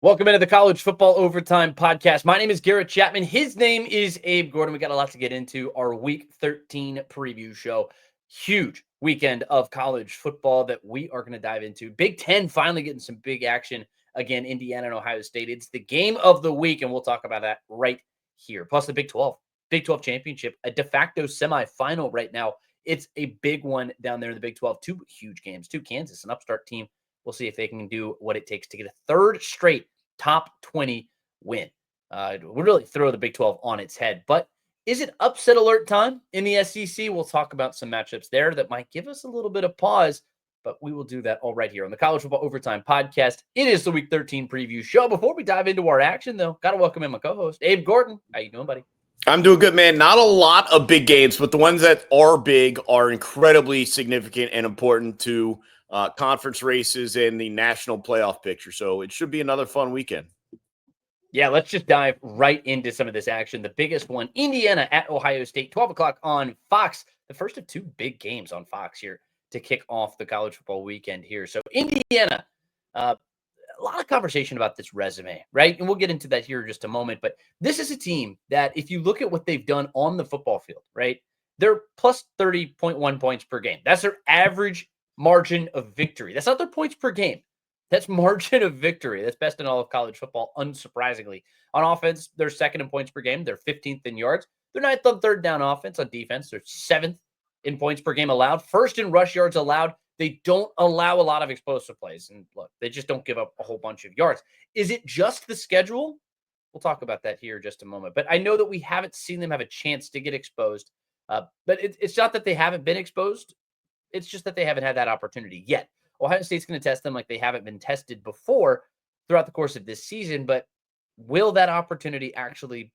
Welcome into the College Football Overtime Podcast. My name is Garrett Chapman. His name is Abe Gordon. We got a lot to get into. Our Week 13 preview show. Huge weekend of college football that we are going to dive into. Big Ten finally getting some big action. Again, Indiana and Ohio State. It's the game of the week, and we'll talk about that right here. Plus the Big 12. Big 12 championship, a de facto semifinal right now. It's a big one down there in the Big 12. Two huge games. Two Kansas, an upstart team. We'll see if they can do what it takes to get a third straight top 20 win. Would really throw the Big 12 on its head. But is it upset alert time in the SEC? We'll talk about some matchups there that might give us a little bit of pause, but we will do that all right here on the College Football Overtime Podcast. It is the Week 13 preview show. Before we dive into our action, though, got to welcome in my co-host, Abe Gordon. How you doing, buddy? I'm doing good, man. Not a lot of big games, but the ones that are big are incredibly significant and important to conference races and the national playoff picture. So it should be another fun weekend. Yeah, let's just dive right into some of this action. The biggest one, Indiana at Ohio State, 12 o'clock on Fox. The first of two big games on Fox here to kick off the college football weekend here. So Indiana, a lot of conversation about this resume, right? And we'll get into that here in just a moment. But this is a team that if you look at what they've done on the football field, right, they're plus 30.1 points per game. That's their average margin of victory. That's not their points per game. That's margin of victory. That's best in all of college football, unsurprisingly. On offense, they're second in points per game. They're 15th in yards. They're ninth on third down offense. On defense, they're seventh in points per game allowed. First in rush yards allowed. They don't allow a lot of explosive plays. And look, they just don't give up a whole bunch of yards. Is it just the schedule? We'll talk about that here in just a moment. But I know that we haven't seen them have a chance to get exposed. But it's not that they haven't been exposed. It's just that they haven't had that opportunity yet. Ohio State's going to test them like they haven't been tested before throughout the course of this season, but will that opportunity actually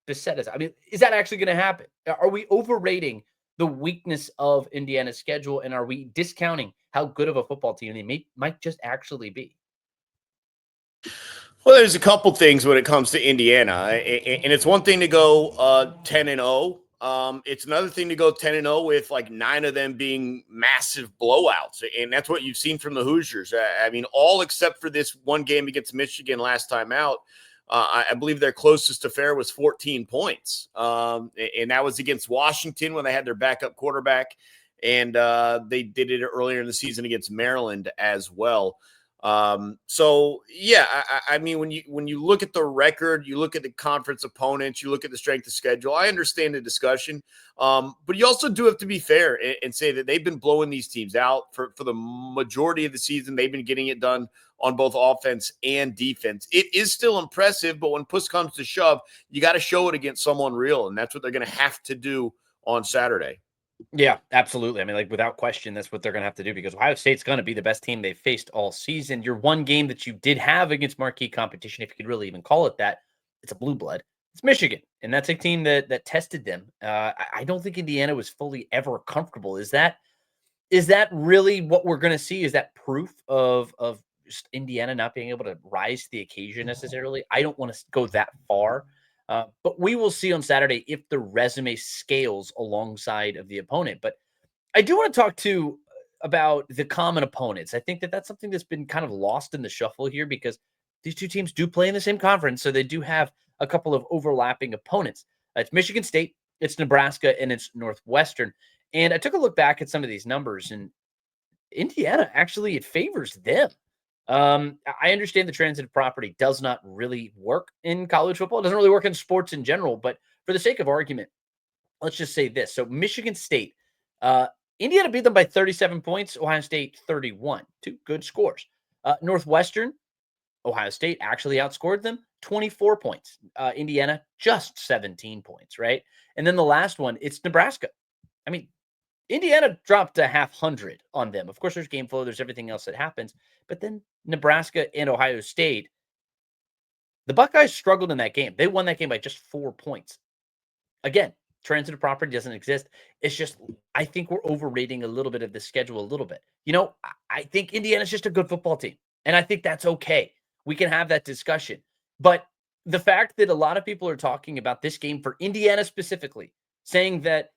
beset us? I mean, is that actually going to happen? Are we overrating the weakness of Indiana's schedule, and are we discounting how good of a football team they might just actually be? Well, there's a couple things when it comes to Indiana, and it's one thing to go 10-0. It's another thing to go 10-0 with like 9 of them being massive blowouts. And that's what you've seen from the Hoosiers. I mean, all except for this one game against Michigan last time out. I believe their closest affair was 14 points. And that was against Washington when they had their backup quarterback. And they did it earlier in the season against Maryland as well. So yeah, I mean, when you look at the record, you look at the conference opponents, you look at the strength of schedule, I understand the discussion. But you also do have to be fair and say that they've been blowing these teams out for the majority of the season. They've been getting it done on both offense and defense. It is still impressive, but when push comes to shove, you got to show it against someone real. And that's what they're going to have to do on Saturday. Yeah, absolutely. I mean, like without question, that's what they're going to have to do because Ohio State's going to be the best team they've faced all season. Your one game that you did have against marquee competition, if you could really even call it that, it's a blue blood. It's Michigan, and that's a team that tested them. I don't think Indiana was fully ever comfortable. Is that really what we're going to see? Is that proof of just Indiana not being able to rise to the occasion necessarily? I don't want to go that far. But we will see on Saturday if the resume scales alongside of the opponent. But I do want to talk about the common opponents. I think that that's something that's been kind of lost in the shuffle here because these two teams do play in the same conference. So they do have a couple of overlapping opponents. It's Michigan State, it's Nebraska, and it's Northwestern. And I took a look back at some of these numbers, and Indiana actually, it favors them. I understand the transitive property does not really work in college football. It doesn't really work in sports in general, but for the sake of argument, let's just say this. So Michigan State, Indiana beat them by 37 points, Ohio State 31. Two good scores. Northwestern, Ohio State actually outscored them 24 points. Indiana, just 17 points, right? And then the last one, it's Nebraska. I mean, Indiana dropped a 0.5 on them. Of course, there's game flow. There's everything else that happens. But then Nebraska and Ohio State, the Buckeyes struggled in that game. They won that game by just 4 points. Again, transitive property doesn't exist. It's just, I think we're overrating a little bit of the schedule a little bit. You know, I think Indiana's just a good football team. And I think that's okay. We can have that discussion. But the fact that a lot of people are talking about this game for Indiana specifically, saying that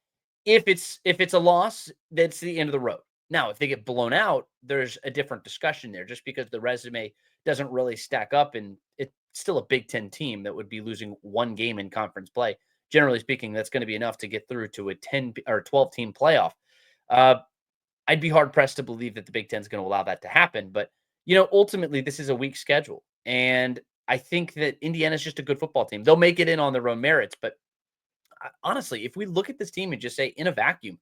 if it's a loss, that's the end of the road. Now, if they get blown out, there's a different discussion there just because the resume doesn't really stack up and it's still a Big Ten team that would be losing one game in conference play. Generally speaking, that's going to be enough to get through to a 10 or 12 team playoff. Uh, I'd be hard pressed to believe that the Big Ten is going to allow that to happen. But, ultimately, this is a weak schedule. And I think that Indiana's just a good football team. They'll make it in on their own merits. But honestly, if we look at this team and just say in a vacuum,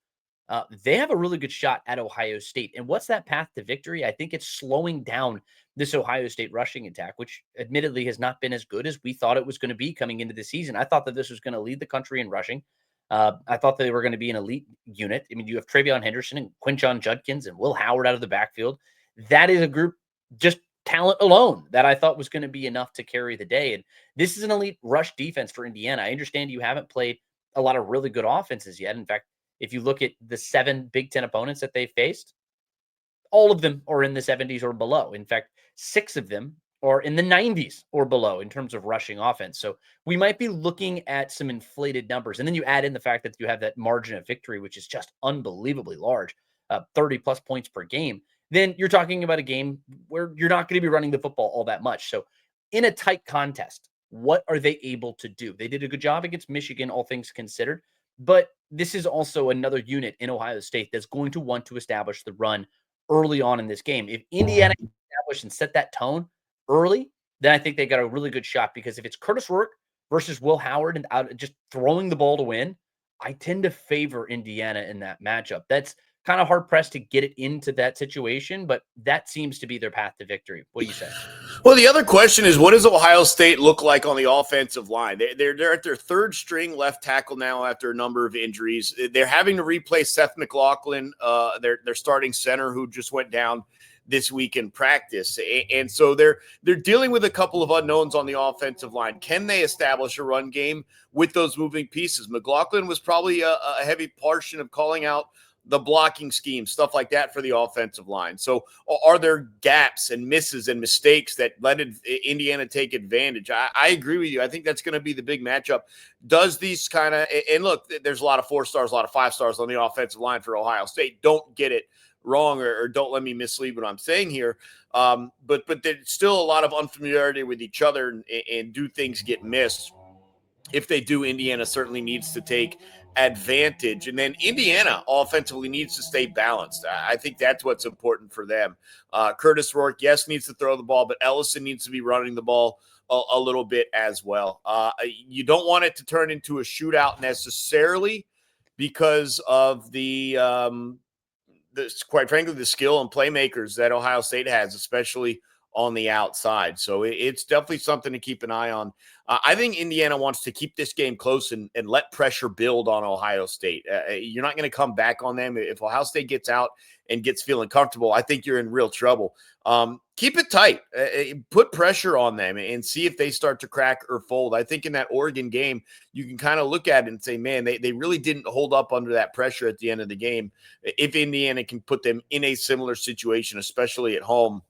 they have a really good shot at Ohio State. And what's that path to victory? I think it's slowing down this Ohio State rushing attack, which admittedly has not been as good as we thought it was going to be coming into the season. I thought that this was going to lead the country in rushing. I thought they were going to be an elite unit. I mean, you have Travion Henderson and Quinshon Judkins and Will Howard out of the backfield. That is a group, just talent alone, that I thought was going to be enough to carry the day. And this is an elite rush defense for Indiana. I understand you haven't played a lot of really good offenses yet. In fact, if you look at the 7 Big Ten opponents that they faced, all of them are in the 70s or below. In fact, 6 of them are in the 90s or below in terms of rushing offense. So we might be looking at some inflated numbers. And then you add in the fact that you have that margin of victory, which is just unbelievably large, 30 plus points per game. Then you're talking about a game where you're not going to be running the football all that much. So in a tight contest, what are they able to do? They did a good job against Michigan, all things considered. But this is also another unit in Ohio State that's going to want to establish the run early on in this game. If Indiana can establish and set that tone early, then I think they got a really good shot because if it's Curtis Rourke versus Will Howard and out just throwing the ball to win, I tend to favor Indiana in that matchup. That's kind of hard pressed to get it into that situation, but that seems to be their path to victory. What do you say? Well, the other question is, what does Ohio State look like on the offensive line? They're at their third string left tackle now after a number of injuries. They're having to replace Seth McLaughlin, their starting center, who just went down this week in practice. And so they're dealing with a couple of unknowns on the offensive line. Can they establish a run game with those moving pieces? McLaughlin was probably a heavy portion of calling out the blocking scheme, stuff like that for the offensive line. So are there gaps and misses and mistakes that let Indiana take advantage? I agree with you. I think that's going to be the big matchup. Does these kind of, and look, there's a lot of 4 stars, a lot of 5 stars on the offensive line for Ohio State. Don't get it wrong, or don't let me mislead what I'm saying here. But there's still a lot of unfamiliarity with each other, and do things get missed? If they do, Indiana certainly needs to take advantage. And then Indiana offensively needs to stay balanced. I think that's what's important for them. Curtis Rourke, yes, needs to throw the ball, but Ellison needs to be running the ball a little bit as well. You don't want it to turn into a shootout necessarily because of quite frankly, the skill and playmakers that Ohio State has, especially on the outside. So it's definitely something to keep an eye on. I think Indiana wants to keep this game close and let pressure build on Ohio State. You're not going to come back on them. If Ohio State gets out and gets feeling comfortable, I think you're in real trouble. Keep it tight. Put pressure on them and see if they start to crack or fold. I think in that Oregon game, you can kind of look at it and say, man, they really didn't hold up under that pressure at the end of the game. If Indiana can put them in a similar situation, especially at home,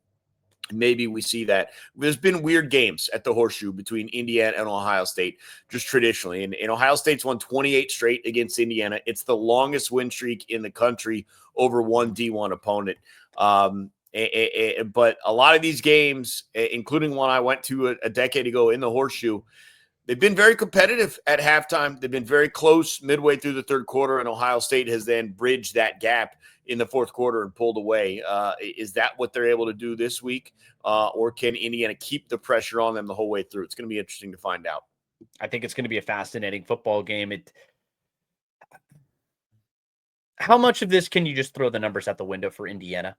maybe we see that. There's been weird games at the Horseshoe between Indiana and Ohio State, just traditionally. And Ohio State's won 28 straight against Indiana. It's the longest win streak in the country over one D1 opponent. But a lot of these games, including one I went to a decade ago in the Horseshoe, they've been very competitive at halftime. They've been very close midway through the third quarter, and Ohio State has then bridged that gap in the fourth quarter and pulled away. Is that what they're able to do this week? Or can Indiana keep the pressure on them the whole way through? It's going to be interesting to find out. I think it's going to be a fascinating football game. How much of this can you just throw the numbers out the window for Indiana?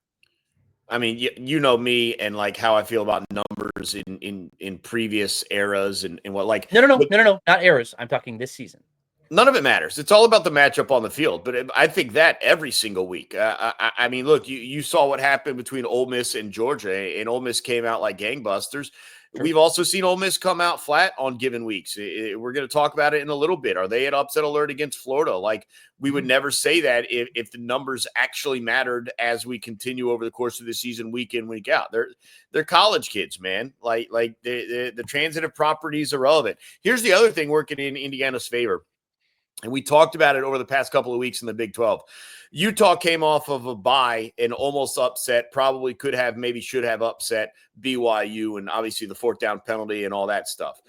I mean, you know me and like how I feel about numbers in previous eras and what like. No, not eras. I'm talking this season. None of it matters. It's all about the matchup on the field. But I think that every single week. I mean, look, you saw what happened between Ole Miss and Georgia, and Ole Miss came out like gangbusters. Sure. We've also seen Ole Miss come out flat on given weeks. We're going to talk about it in a little bit. Are they at upset alert against Florida? Like, we would never say that if the numbers actually mattered as we continue over the course of the season, week in, week out. They're college kids, man. Like the transitive properties are relevant. Here's the other thing working in Indiana's favor. And we talked about it over the past couple of weeks in the Big 12. Utah came off of a bye and almost upset, probably could have, maybe should have upset BYU, and obviously the fourth down penalty and all that stuff.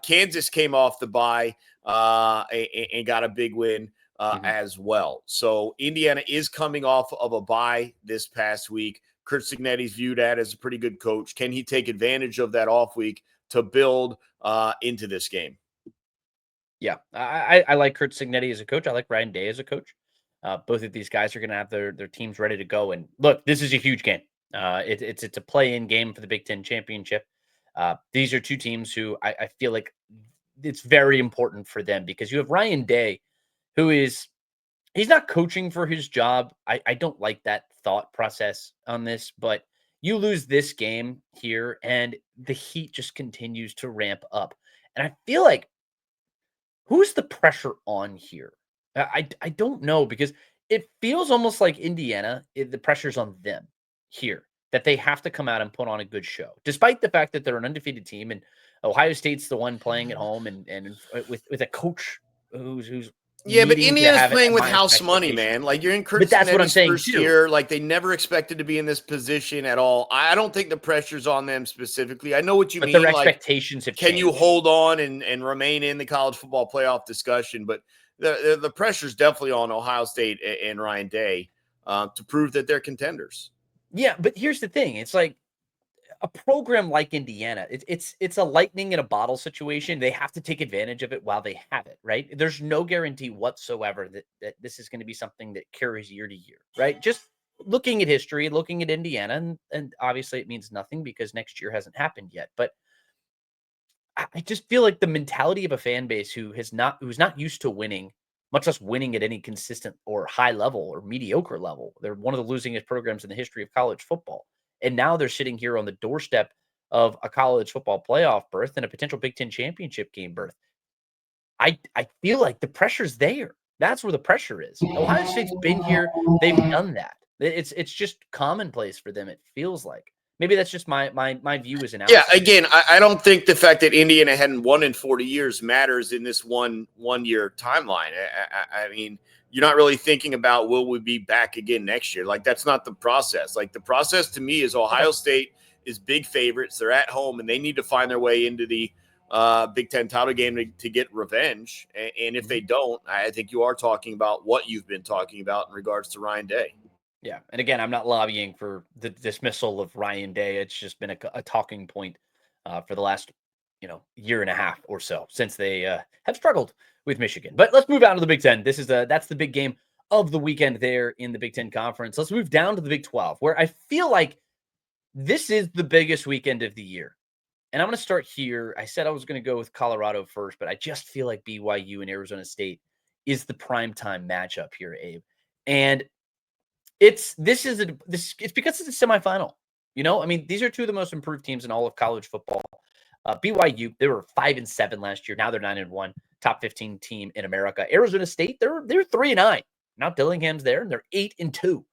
Kansas came off the bye and got a big win as well. So Indiana is coming off of a bye this past week. Kurt Cignetti's viewed at as a pretty good coach. Can he take advantage of that off week to build into this game? Yeah, I like Kurt Cignetti as a coach. I like Ryan Day as a coach. Both of these guys are going to have their teams ready to go. And look, this is a huge game. It's a play-in game for the Big Ten championship. These are two teams who I feel like it's very important for them because you have Ryan Day, who he's not coaching for his job. I don't like that thought process on this, but you lose this game here, and the heat just continues to ramp up. And I feel like who's the pressure on here? I don't know because it feels almost like Indiana, the pressure's on them here that they have to come out and put on a good show, despite the fact that they're an undefeated team and Ohio State's the one playing at home and with a coach who's yeah, but needing to Indiana's have playing a with mindset house money, expectation. man. Like you're in Kurt But that's what I'm Cignetti's saying first too. year. Like they never expected to be in this position at all. I don't think the pressure's on them specifically. I know what you But mean. their Like, expectations have can you changed. hold on and remain in the college football playoff discussion? But the pressure's definitely on Ohio State and Ryan Day to prove that they're contenders. Yeah, but here's the thing. It's like a program like Indiana, it's a lightning in a bottle situation. They have to take advantage of it while they have it, right? There's no guarantee whatsoever that this is going to be something that carries year to year, right? Just looking at history, looking at Indiana, and obviously it means nothing because next year hasn't happened yet. But I just feel like the mentality of a fan base who's not used to winning, much less winning at any consistent or high level or mediocre level. They're one of the losingest programs in the history of college football. And now they're sitting here on the doorstep of a college football playoff berth and a potential Big Ten championship game berth. I feel like the pressure's there. That's where the pressure is. Ohio State's been here. They've done that. It's just commonplace for them. It feels like. Maybe that's just my view as an Yeah, outsider. again, I don't think the fact that Indiana hadn't won in 40 years matters in this one year timeline. I mean, you're not really thinking about will we be back again next year. Like that's not the process. Like the process to me is Ohio State is big favorites. They're at home and they need to find their way into the Big Ten title game to get revenge. And if they don't, I think you are talking about what you've been talking about in regards to Ryan Day. Yeah, and again, I'm not lobbying for the dismissal of Ryan Day. It's just been a talking point for the last, year and a half or so since they have struggled with Michigan. But let's move on to the Big Ten. That's the big game of the weekend there in the Big Ten Conference. Let's move down to the Big 12, where I feel like this is the biggest weekend of the year. And I'm going to start here. I said I was going to go with Colorado first, but I just feel like BYU and Arizona State is the primetime matchup here, Abe. And it's because it's a semifinal. I mean, these are two of the most improved teams in all of college football. BYU, they were 5-7 last year. Now they're 9-1, top 15 team in America. Arizona State, they're 3-9. Now Dillingham's there, and they're 8-2.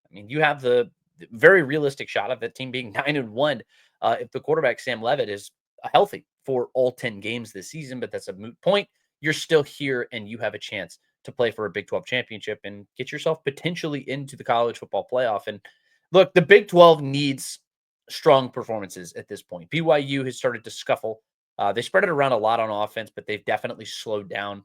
I mean, you have the very realistic shot of that team being 9-1 if the quarterback Sam Levitt is healthy for all 10 games this season. But that's a moot point. You're still here, and you have a chance to play for a Big 12 championship and get yourself potentially into the college football playoff. And look, the Big 12 needs strong performances at this point. BYU has started to scuffle. They spread it around a lot on offense, but they've definitely slowed down.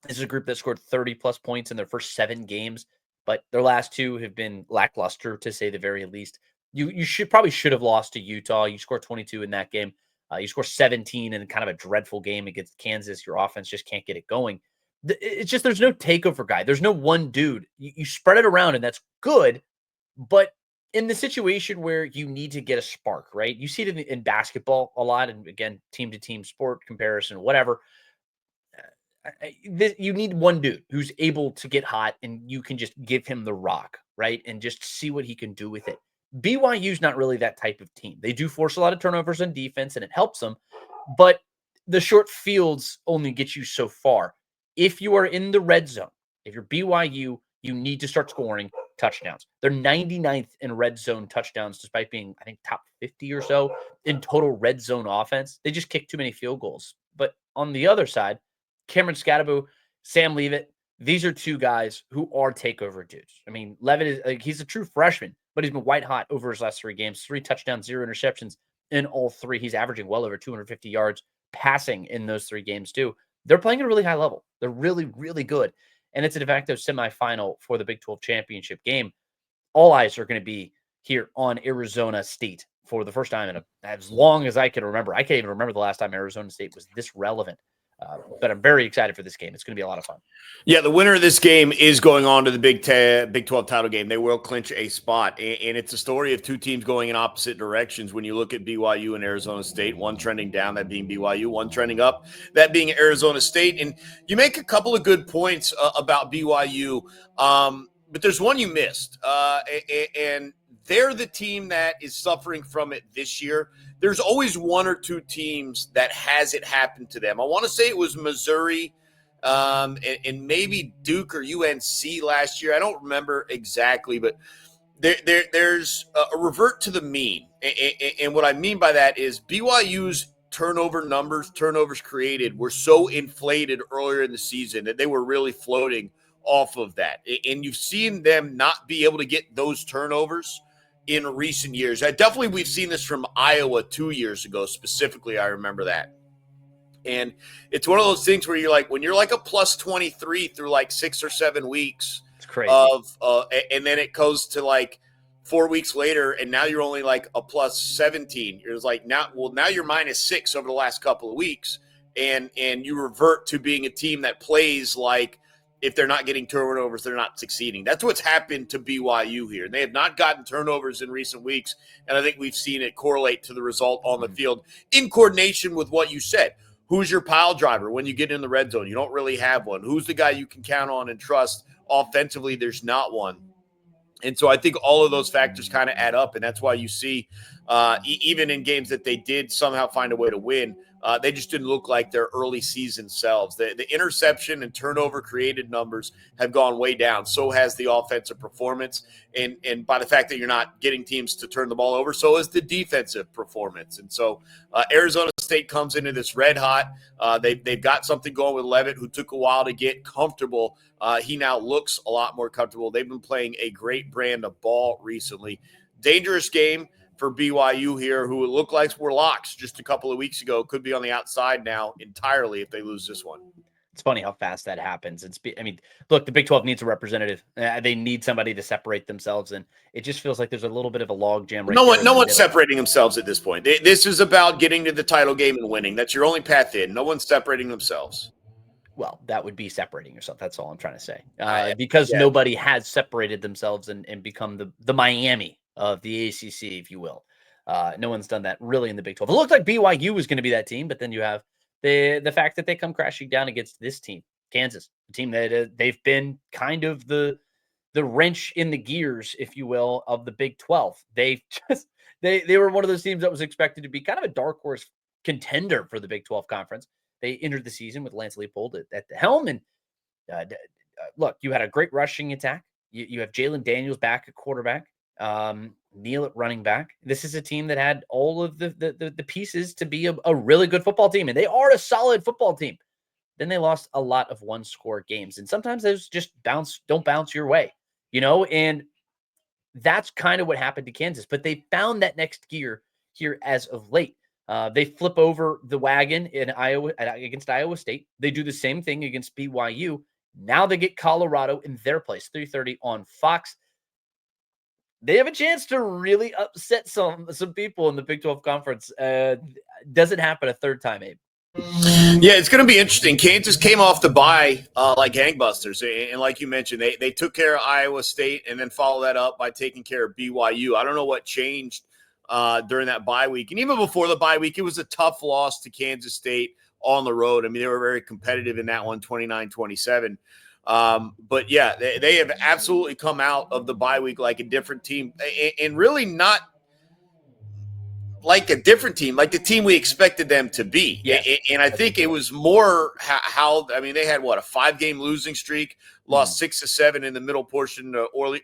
This is a group that scored 30 plus points in their first 7 games, but their last 2 have been lackluster to say the very least. You should have lost to Utah. You scored 22 in that game. You score 17 in kind of a dreadful game against Kansas. Your offense just can't get it going. It's just there's no takeover guy. There's no one dude. You spread it around, and that's good. But in the situation where you need to get a spark, right? You see it in basketball a lot, and again, team-to-team sport comparison, whatever. You need one dude who's able to get hot, and you can just give him the rock, right? And just see what he can do with it. BYU's not really that type of team. They do force a lot of turnovers on defense, and it helps them. But the short fields only get you so far. If you are in the red zone, if you're BYU, you need to start scoring touchdowns. They're 99th in red zone touchdowns, despite being, I think, top 50 or so in total red zone offense. They just kick too many field goals. But on the other side, Cameron Scadaboo Sam Leavitt. These are two guys who are takeover dudes. I mean, Levitt is he's a true freshman, but he's been white hot over his last 3 games. 3 touchdowns, 0 interceptions in all 3. He's averaging well over 250 yards passing in those 3 games too. They're playing at a really high level. They're really, really good. And it's a de facto semifinal for the Big 12 championship game. All eyes are going to be here on Arizona State for the first time in as long as I can remember. I can't even remember the last time Arizona State was this relevant. But I'm very excited for this game. It's going to be a lot of fun. Yeah, the winner of this game is going on to the Big 12 title game. They will clinch a spot. And it's a story of two teams going in opposite directions when you look at BYU and Arizona State. One trending down, that being BYU. One trending up, that being Arizona State. And you make a couple of good points about BYU. But there's one you missed. And they're the team that is suffering from it this year. There's always one or two teams that has it happen to them. I want to say it was Missouri and maybe Duke or UNC last year. I don't remember exactly, but there's a revert to the mean. And what I mean by that is BYU's turnovers created were so inflated earlier in the season that they were really floating off of that. And you've seen them not be able to get those turnovers in recent years. Definitely we've seen this from Iowa 2 years ago specifically. I remember that. And it's one of those things where you're like, when you're like a plus 23 through like 6 or 7 weeks it's crazy. And then it goes to like 4 weeks later, and now you're only like a plus 17. You're like, now you're minus 6 over the last couple of weeks. And you revert to being a team that plays like, if they're not getting turnovers, they're not succeeding. That's what's happened to BYU here. They have not gotten turnovers in recent weeks, and I think we've seen it correlate to the result on the field in coordination with what you said. Who's your pile driver when you get in the red zone? You don't really have one. Who's the guy you can count on and trust offensively? There's not one. And so I think all of those factors kind of add up, and that's why you see even in games that they did somehow find a way to win, they just didn't look like their early season selves. The interception and turnover created numbers have gone way down. So has the offensive performance. And by the fact that you're not getting teams to turn the ball over, so is the defensive performance. And so Arizona State comes into this red hot. They've got something going with Levitt, who took a while to get comfortable. He now looks a lot more comfortable. They've been playing a great brand of ball recently. Dangerous game for BYU here, who it looked like were locks just a couple of weeks ago, could be on the outside now entirely if they lose this one. It's funny how fast that happens. Look, the Big 12 needs a representative. They need somebody to separate themselves, and it just feels like there's a little bit of a log jam. No one's separating themselves at this point. This is about getting to the title game and winning. That's your only path in. No one's separating themselves. Well, that would be separating yourself. That's all I'm trying to say. Because nobody has separated themselves and become the Miami of the ACC, if you will. No one's done that really in the Big 12. It looked like BYU was going to be that team, but then you have the fact that they come crashing down against this team, Kansas, a team that they've been kind of the wrench in the gears, if you will, of the Big 12. They were one of those teams that was expected to be kind of a dark horse contender for the Big 12 conference. They entered the season with Lance Leipold at the helm. And look, you had a great rushing attack. You have Jalen Daniels back at quarterback, Neal at running back. This is a team that had all of the pieces to be a really good football team. And they are a solid football team. Then they lost a lot of one-score games. And sometimes those just don't bounce your way, and that's kind of what happened to Kansas. But they found that next gear here as of late. They flip over the wagon in Iowa against Iowa State. They do the same thing against BYU. Now they get Colorado in their place, 3:30 on Fox. They have a chance to really upset some people in the Big 12 conference. Doesn't happen a third time, Abe. Yeah, it's going to be interesting. Kansas came off the bye like gangbusters. And like you mentioned, they took care of Iowa State and then followed that up by taking care of BYU. I don't know what changed during that bye week. And even before the bye week, it was a tough loss to Kansas State on the road. I mean, they were very competitive in that one, 29-27. But yeah, they have absolutely come out of the bye week like a different team, and really not like a different team, like the team we expected them to be. Yes. And I think it was more how they had a 5-game losing streak, lost 6 to 7 in the middle portion,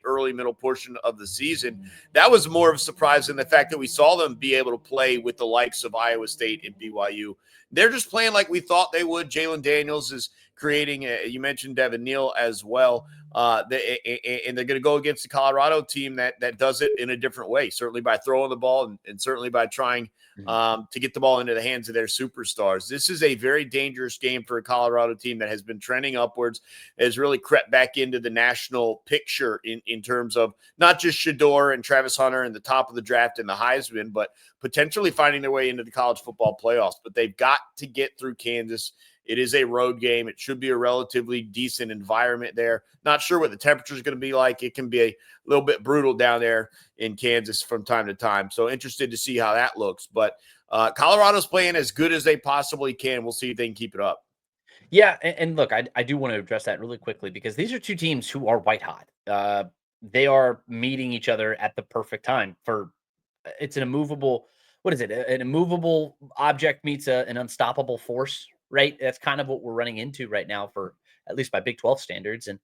early middle portion of the season. That was more of a surprise than the fact that we saw them be able to play with the likes of Iowa State and BYU. They're just playing like we thought they would. Jalen Daniels is creating. You mentioned Devin Neal as well. And they're going to go against the Colorado team that does it in a different way, certainly by throwing the ball and certainly by trying to get the ball into the hands of their superstars. This is a very dangerous game for a Colorado team that has been trending upwards, has really crept back into the national picture in terms of not just Shador and Travis Hunter in the top of the draft and the Heisman, but potentially finding their way into the college football playoffs. But they've got to get through Kansas. It is a road game. It should be a relatively decent environment there. Not sure what the temperature is going to be like. It can be a little bit brutal down there in Kansas from time to time. So interested to see how that looks. But Colorado's playing as good as they possibly can. We'll see if they can keep it up. Yeah, and look, I do want to address that really quickly because these are two teams who are white hot. They are meeting each other at the perfect time for it's an immovable. What is it? An immovable object meets an unstoppable force, right? That's kind of what we're running into right now, for at least by Big 12 standards. And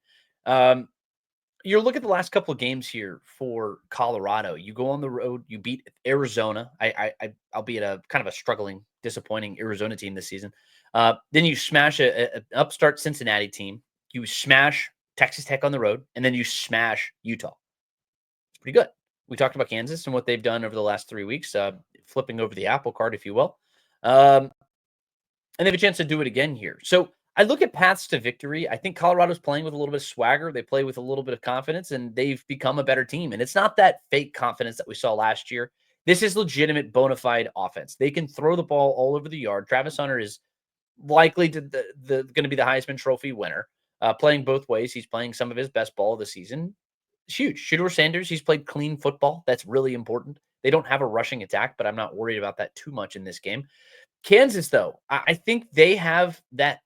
um, you look at the last couple of games here for Colorado. You go on the road, you beat Arizona. I'll be at a kind of a struggling, disappointing Arizona team this season. Then you smash an upstart Cincinnati team. You smash Texas Tech on the road, and then you smash Utah. It's pretty good. We talked about Kansas and what they've done over the last 3 weeks, flipping over the apple cart, if you will. And they have a chance to do it again here. So I look at paths to victory. I think Colorado's playing with a little bit of swagger. They play with a little bit of confidence, and they've become a better team. And it's not that fake confidence that we saw last year. This is legitimate, bona fide offense. They can throw the ball all over the yard. Travis Hunter is likely to going to be the Heisman Trophy winner, playing both ways. He's playing some of his best ball of the season. It's huge. Shedeur Sanders, he's played clean football. That's really important. They don't have a rushing attack, but I'm not worried about that too much in this game. Kansas, though, I think they have that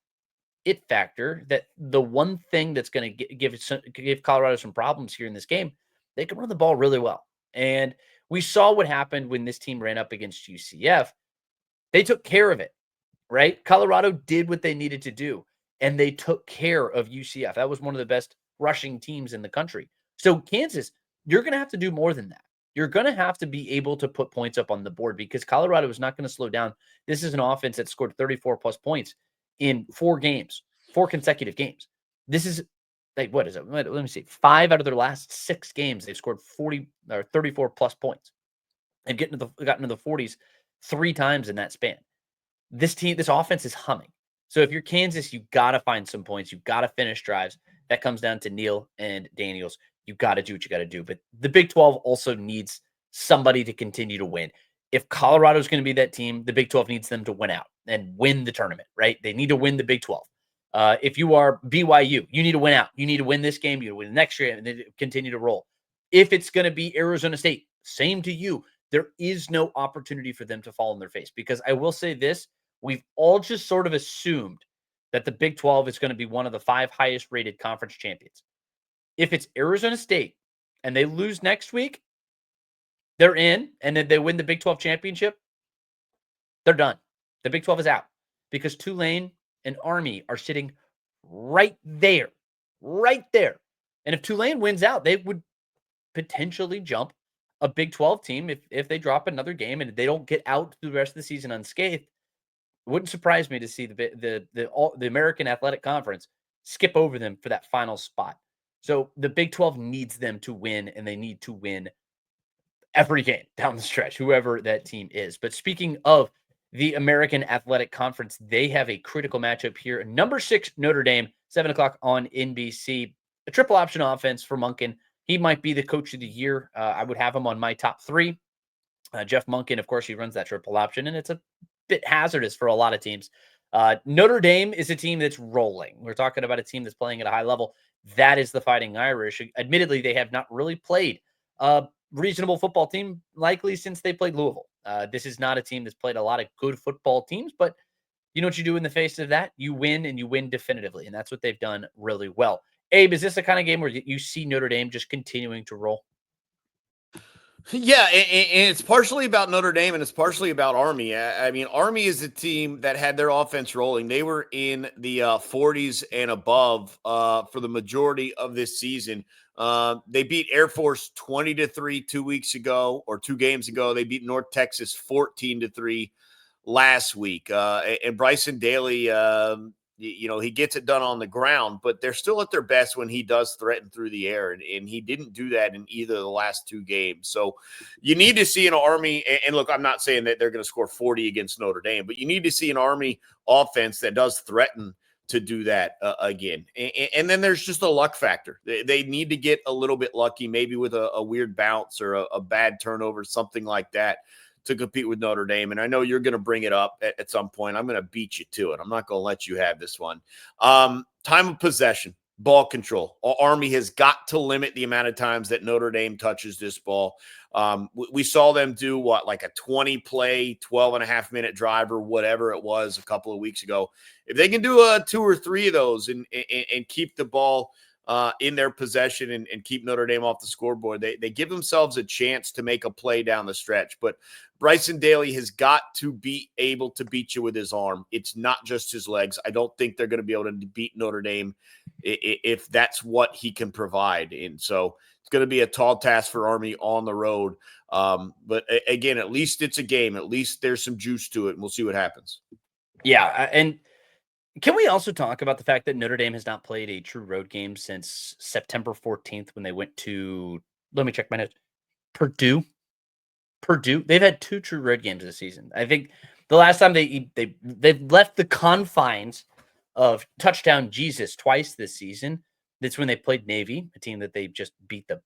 it factor, that the one thing that's going to give Colorado some problems here in this game, they can run the ball really well. And we saw what happened when this team ran up against UCF. They took care of it, right? Colorado did what they needed to do, and they took care of UCF. That was one of the best rushing teams in the country. So Kansas, you're going to have to do more than that. You're going to have to be able to put points up on the board because Colorado is not going to slow down. This is an offense that scored 34 plus points in 4 games, 4 consecutive games. This is like, what is it? Let me see. 5 out of their last 6 games, they've scored 40 or 34 plus points. They've gotten into the 40s 3 times in that span. This offense is humming. So if you're Kansas, you got to find some points. You've got to finish drives. That comes down to Neal and Daniels. You got to do what you got to do. But the Big 12 also needs somebody to continue to win. If Colorado's going to be that team, the Big 12 needs them to win out and win the tournament, right? They need to win the Big 12. If you are BYU, you need to win out. You need to win this game. You need to win the next year and then continue to roll. If it's going to be Arizona State, same to you. There is no opportunity for them to fall on their face because I will say this. We've all just sort of assumed that the Big 12 is going to be one of the 5 highest rated conference champions. If it's Arizona State and they lose next week, they're in, and then they win the Big 12 championship, they're done. The Big 12 is out because Tulane and Army are sitting right there. And if Tulane wins out, they would potentially jump a Big 12 team if they drop another game and they don't get out through the rest of the season unscathed. It wouldn't surprise me to see the American Athletic Conference skip over them for that final spot. So the Big 12 needs them to win, and they need to win every game down the stretch, whoever that team is. But speaking of the American Athletic Conference, they have a critical matchup here. Number 6, Notre Dame, 7 o'clock on NBC. A triple option offense for Monken. He might be the coach of the year. I would have him on my top 3. Jeff Monken, of course, he runs that triple option, and it's a bit hazardous for a lot of teams. Notre Dame is a team that's rolling. We're talking about a team that's playing at a high level. That is the Fighting Irish. Admittedly, they have not really played a reasonable football team likely since they played Louisville. This is not a team that's played a lot of good football teams, but you know what you do in the face of that? You win, and you win definitively, and that's what they've done really well. Abe, is this the kind of game where you see Notre Dame just continuing to roll? Yeah, and it's partially about Notre Dame and it's partially about Army. I mean, Army is a team that had their offense rolling. They were in the 40s and above for the majority of this season. They beat Air Force 20-3 2 weeks ago, or 2 games ago. They beat North Texas 14-3 last week. And Bryson Daly, He gets it done on the ground, but they're still at their best when he does threaten through the air. And he didn't do that in either of the last 2 games. So you need to see an Army. And look, I'm not saying that they're going to score 40 against Notre Dame, but you need to see an Army offense that does threaten to do that again. And then there's just a luck factor. They need to get a little bit lucky, maybe with a weird bounce or a bad turnover, something like that, to compete with Notre Dame. And I know you're going to bring it up at some point. I'm going to beat you to it. I'm not going to let you have this one. Time of possession, ball control. Army has got to limit the amount of times that Notre Dame touches this ball. We saw them do like a 20-play, 12.5-minute drive or whatever it was a couple of weeks ago. If they can do 2 or 3 of those and keep the ball in their possession and keep Notre Dame off the scoreboard, they give themselves a chance to make a play down the stretch. But Bryson Daly has got to be able to beat you with his arm. It's not just his legs. I don't think they're going to be able to beat Notre Dame if that's what he can provide. And so it's going to be a tall task for Army on the road. But again, at least it's a game. At least there's some juice to it, and we'll see what happens. Yeah, and can we also talk about the fact that Notre Dame has not played a true road game since September 14th when they went to, let me check my notes, Purdue. They've had 2 true road games this season. I think the last time they've left the confines of touchdown Jesus twice this season. That's when they played Navy, a team that they just beat the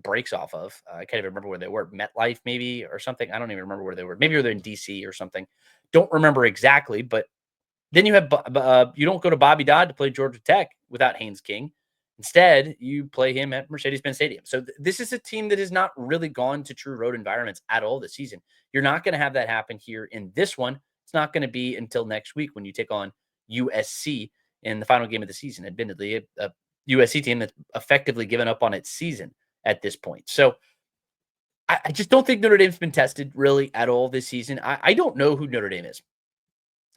brakes off of. I can't even remember where they were. MetLife maybe or something. I don't even remember where they were. Maybe they're in DC or something. Don't remember exactly, but then you have you don't go to Bobby Dodd to play Georgia Tech without Haynes King. Instead, you play him at Mercedes-Benz Stadium. So this is a team that has not really gone to true road environments at all this season. You're not going to have that happen here in this one. It's not going to be until next week when you take on USC in the final game of the season. Admittedly, a USC team that's effectively given up on its season at this point. So I just don't think Notre Dame's been tested really at all this season. I don't know who Notre Dame is.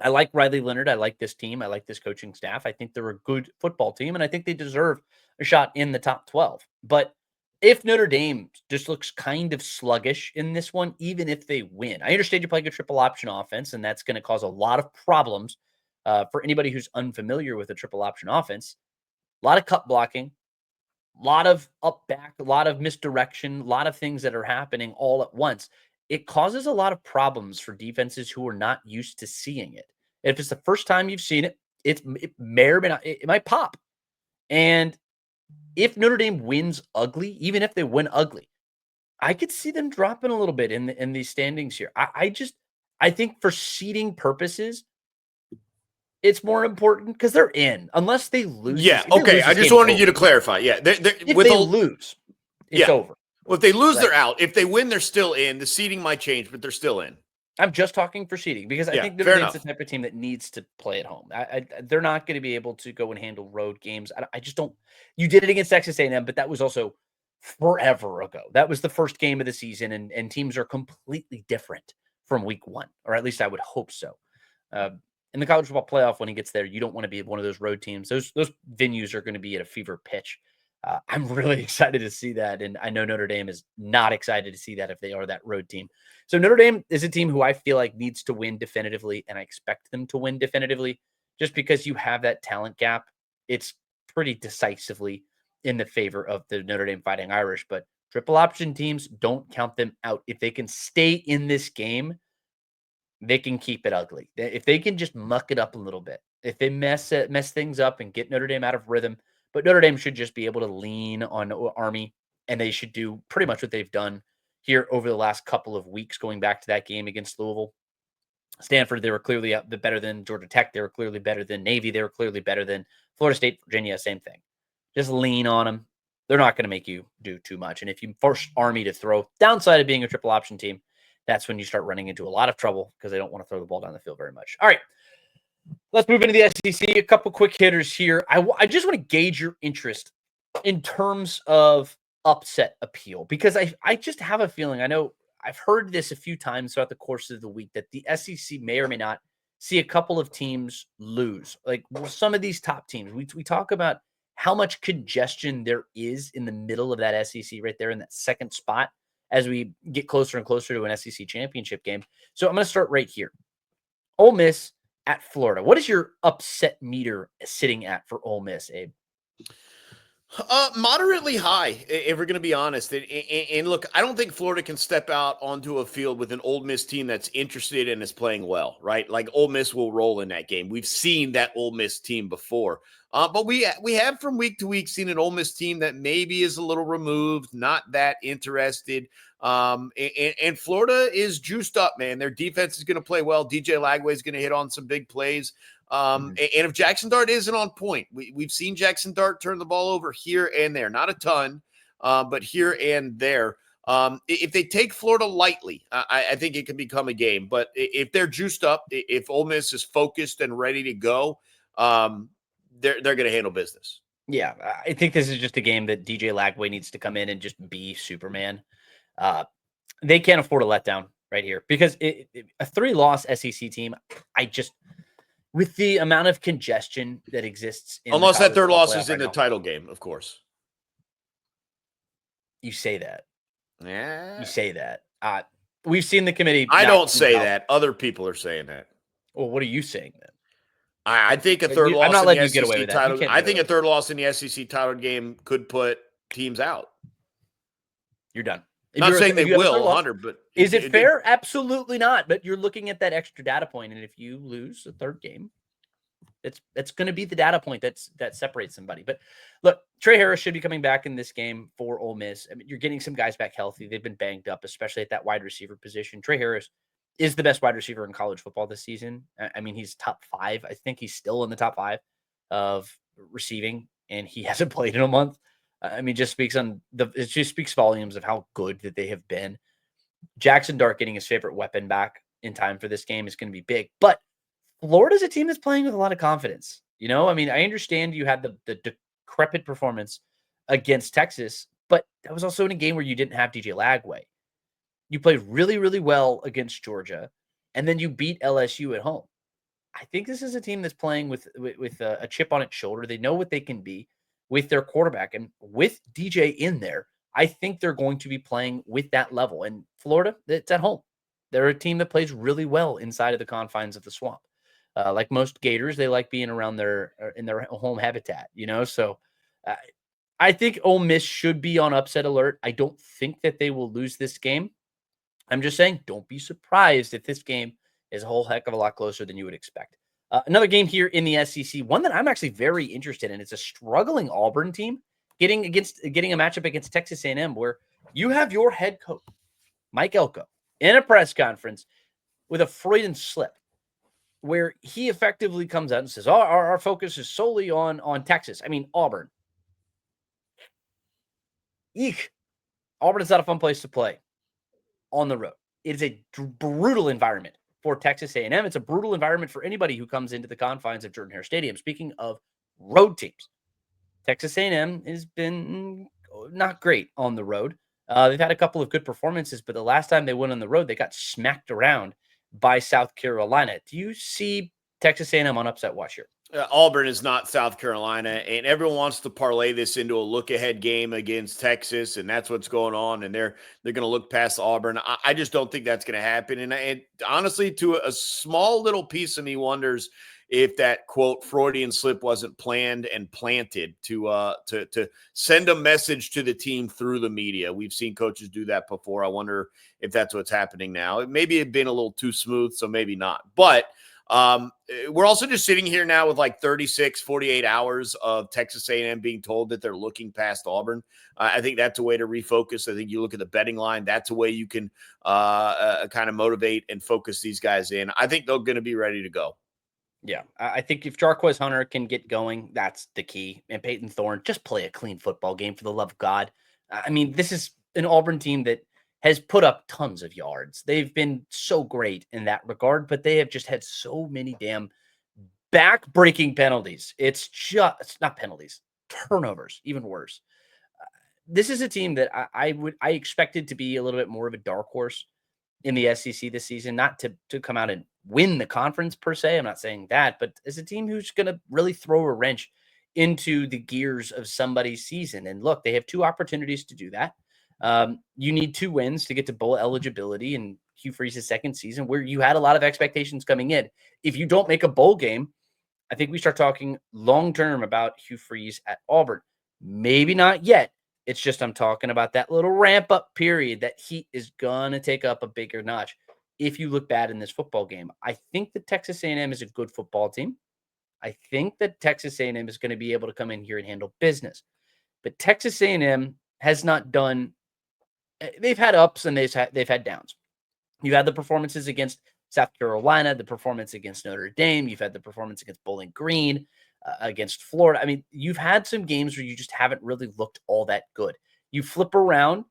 I like Riley Leonard. I like this team. I like this coaching staff. I think they're a good football team, and I think they deserve a shot in the top 12. But if Notre Dame just looks kind of sluggish in this one, even if they win, I understand you're playing a triple option offense, and that's going to cause a lot of problems for anybody who's unfamiliar with a triple option offense. A lot of cut blocking, a lot of up back, a lot of misdirection, a lot of things that are happening all at once. It causes a lot of problems for defenses who are not used to seeing it. If it's the first time you've seen it, it may or may not, it might pop. And if Notre Dame wins ugly, even if they win ugly, I could see them dropping a little bit in these standings here. I think for seeding purposes, it's more important because they're in, unless they lose. Yeah, okay. I just wanted you to clarify. Yeah, if they lose, it's over. Well, if they lose, they're out. If they win, they're still in. The seeding might change, but they're still in. I'm just talking for seeding because I think Notre Dame's the type of team that needs to play at home. They're not going to be able to go and handle road games. I just don't. You did it against Texas A&M, but that was also forever ago. That was the first game of the season, and teams are completely different from week 1, or at least I would hope so. In the college football playoff, when he gets there, you don't want to be one of those road teams. Those venues are going to be at a fever pitch. I'm really excited to see that, and I know Notre Dame is not excited to see that if they are that road team. So Notre Dame is a team who I feel like needs to win definitively, and I expect them to win definitively just because you have that talent gap. It's pretty decisively in the favor of the Notre Dame Fighting Irish, but triple option teams, don't count them out. If they can stay in this game, they can keep it ugly. If they can just muck it up a little bit, if they mess things up and get Notre Dame out of rhythm, but Notre Dame should just be able to lean on Army, and they should do pretty much what they've done here over the last couple of weeks, going back to that game against Louisville. Stanford, they were clearly better than Georgia Tech. They were clearly better than Navy. They were clearly better than Florida State, Virginia, same thing. Just lean on them. They're not going to make you do too much. And if you force Army to throw, downside of being a triple option team, that's when you start running into a lot of trouble because they don't want to throw the ball down the field very much. All right. Let's move into the SEC. A couple quick hitters here. I just want to gauge your interest in terms of upset appeal because I just have a feeling, I know I've heard this a few times throughout the course of the week, that the SEC may or may not see a couple of teams lose. Like some of these top teams, we talk about how much congestion there is in the middle of that SEC right there in that second spot as we get closer and closer to an SEC championship game. So I'm going to start right here. Ole Miss at Florida. What is your upset meter sitting at for Ole Miss, Abe? Moderately high, if we're going to be honest. And look, I don't think Florida can step out onto a field with an Ole Miss team that's interested and is playing well, right? Like Ole Miss will roll in that game. We've seen that Ole Miss team before, but we have from week to week seen an Ole Miss team that maybe is a little removed, not that interested. And Florida is juiced up, man. Their defense is going to play well. DJ Lagway is going to hit on some big plays. And if Jackson Dart isn't on point, we've seen Jackson Dart turn the ball over here and there, not a ton, but here and there. If they take Florida lightly, I think it can become a game. But if they're juiced up, if Ole Miss is focused and ready to go, they're going to handle business. Yeah, I think this is just a game that DJ Lagway needs to come in and just be Superman. They can't afford a letdown right here because a 3-loss SEC team, with the amount of congestion that exists, unless that third loss is in the title game, of course. You say that. Yeah. You say that. We've seen the committee. I don't say that. Other people are saying that. Well, what are you saying then? I think a third loss. I'm not in letting the you get away with title, that. I think a third loss in the SEC title game could put teams out. You're done. Not saying they will, Hunter, but is it fair? Absolutely not. But you're looking at that extra data point, and if you lose a third game, it's going to be the data point that separates somebody. But look, Trey Harris should be coming back in this game for Ole Miss. I mean, you're getting some guys back healthy. They've been banged up, especially at that wide receiver position. Trey Harris is the best wide receiver in college football this season. I mean, he's top 5. I think he's still in the top 5 of receiving, and he hasn't played in a month. I mean, it just speaks volumes of how good that they have been. Jackson Dart getting his favorite weapon back in time for this game is going to be big. But Florida's a team that's playing with a lot of confidence. You know, I mean, I understand you had the decrepit performance against Texas, but that was also in a game where you didn't have DJ Lagway. You played really, really well against Georgia, and then you beat LSU at home. I think this is a team that's playing with a chip on its shoulder. They know what they can be with their quarterback, and with DJ in there, I think they're going to be playing with that level. And Florida, it's at home. They're a team that plays really well inside of the confines of the swamp. Like most Gators, they like being around in their home habitat, you know? So I think Ole Miss should be on upset alert. I don't think that they will lose this game. I'm just saying, don't be surprised if this game is a whole heck of a lot closer than you would expect. Another game here in the SEC, one that I'm actually very interested in. It's a struggling Auburn team getting a matchup against Texas A&M, where you have your head coach, Mike Elko, in a press conference with a Freudian slip, where he effectively comes out and says, our focus is solely on Texas. I mean, Auburn. Eek. Auburn is not a fun place to play on the road. It is a brutal environment for Texas A&M. It's a brutal environment for anybody who comes into the confines of Jordan-Hare Stadium. Speaking of road teams, Texas A&M has been not great on the road. They've had a couple of good performances, but the last time they went on the road, they got smacked around by South Carolina. Do you see Texas A&M on upset watch here? Auburn is not South Carolina, and everyone wants to parlay this into a look-ahead game against Texas, and that's what's going on, and they're going to look past Auburn. I just don't think that's going to happen, and honestly, to a small little piece of me wonders if that, quote, Freudian slip wasn't planned and planted to send a message to the team through the media. We've seen coaches do that before. I wonder if that's what's happening now. Maybe it'd been a little too smooth, so maybe not. But we're also just sitting here now with like 36, 48 hours of Texas A&M being told that they're looking past Auburn. I think that's a way to refocus. I think you look at the betting line. That's a way you can kind of motivate and focus these guys in. I think they're going to be ready to go. Yeah, I think if Jarquez Hunter can get going, that's the key. And Peyton Thorne, just play a clean football game for the love of God. I mean, this is an Auburn team that has put up tons of yards. They've been so great in that regard, but they have just had so many damn back-breaking penalties. It's not penalties, turnovers, even worse. This is a team that I expected to be a little bit more of a dark horse in the SEC this season, not to come out and win the conference per se. I'm not saying that, but as a team who's going to really throw a wrench into the gears of somebody's season. And look, they have 2 opportunities to do that. You need 2 wins to get to bowl eligibility in Hugh Freeze's second season, where you had a lot of expectations coming in. If you don't make a bowl game, I think we start talking long term about Hugh Freeze at Auburn. Maybe not yet. It's just I'm talking about that little ramp up period that heat is gonna take up a bigger notch. If you look bad in this football game, I think that Texas A&M is a good football team. I think that Texas A&M is going to be able to come in here and handle business. But Texas A&M has not done. They've had ups and they've had downs. You had the performances against South Carolina, the performance against Notre Dame. You've had the performance against Bowling Green, against Florida. I mean, you've had some games where you just haven't really looked all that good. You flip around,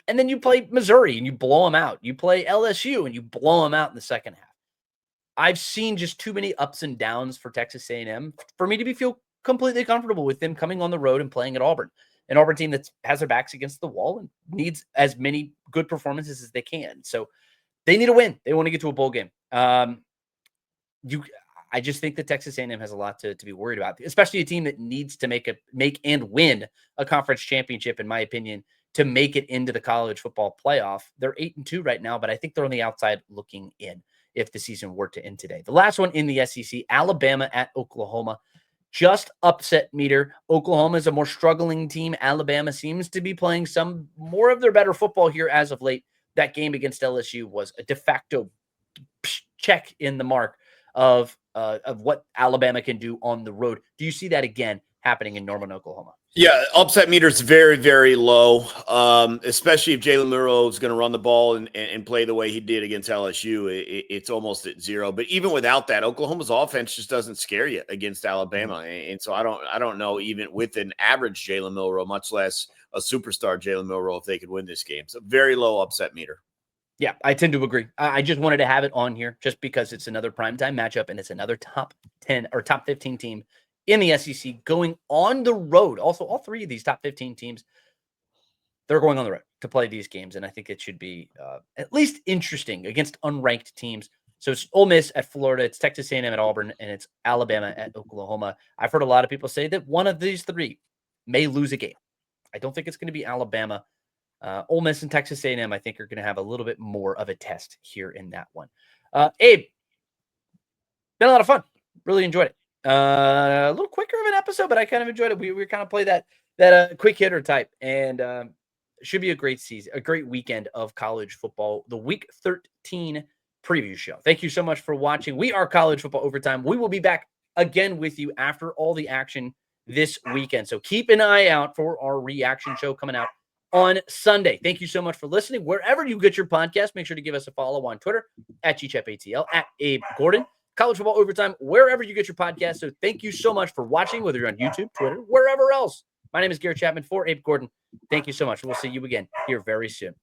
and then you play Missouri and you blow them out. You play LSU and you blow them out in the second half. I've seen just too many ups and downs for Texas A&M for me to feel completely comfortable with them coming on the road and playing at Auburn, an Auburn team that has their backs against the wall and needs as many good performances as they can. So they need a win. They want to get to a bowl game. I just think that Texas A&M has a lot to be worried about, especially a team that needs to make and win a conference championship, in my opinion, to make it into the college football playoff. They're 8-2 right now, but I think they're on the outside looking in if the season were to end today. The last one in the SEC, Alabama at Oklahoma. Just upset meter. Oklahoma is a more struggling team. Alabama seems to be playing some more of their better football here as of late. That game against LSU was a de facto check in the mark of what Alabama can do on the road. Do you see that again happening in Norman, Oklahoma? Yeah, upset meter is very, very low, especially if Jalen Milroe is going to run the ball and play the way he did against LSU. It's almost at zero. But even without that, Oklahoma's offense just doesn't scare you against Alabama. And so I don't know, even with an average Jalen Milroe, much less a superstar Jalen Milroe, if they could win this game. So very low upset meter. Yeah, I tend to agree. I just wanted to have it on here just because it's another primetime matchup and it's another top 10 or top 15 team in the SEC going on the road. Also, all three of these top 15 teams, they're going on the road to play these games. And I think it should be at least interesting against unranked teams. So it's Ole Miss at Florida, it's Texas A&M at Auburn, and it's Alabama at Oklahoma. I've heard a lot of people say that one of these three may lose a game. I don't think it's going to be Alabama. Ole Miss and Texas A&M, I think, are going to have a little bit more of a test here in that one. Abe, been a lot of fun. Really enjoyed it. A little quicker of an episode, but I kind of enjoyed it. We kind of play that quick hitter type, and should be a great season, a great weekend of college football. The Week 13 preview show. Thank you so much for watching. We are College Football Overtime. We will be back again with you after all the action this weekend. So keep an eye out for our reaction show coming out on Sunday. Thank you so much for listening. Wherever you get your podcast, make sure to give us a follow on Twitter at GChepATL, at Abe Gordon. College Football Overtime, wherever you get your podcast. So thank you so much for watching, whether you're on YouTube, Twitter, wherever else. My name is Garrett Chapman for Abe Gordon. Thank you so much. We'll see you again here very soon.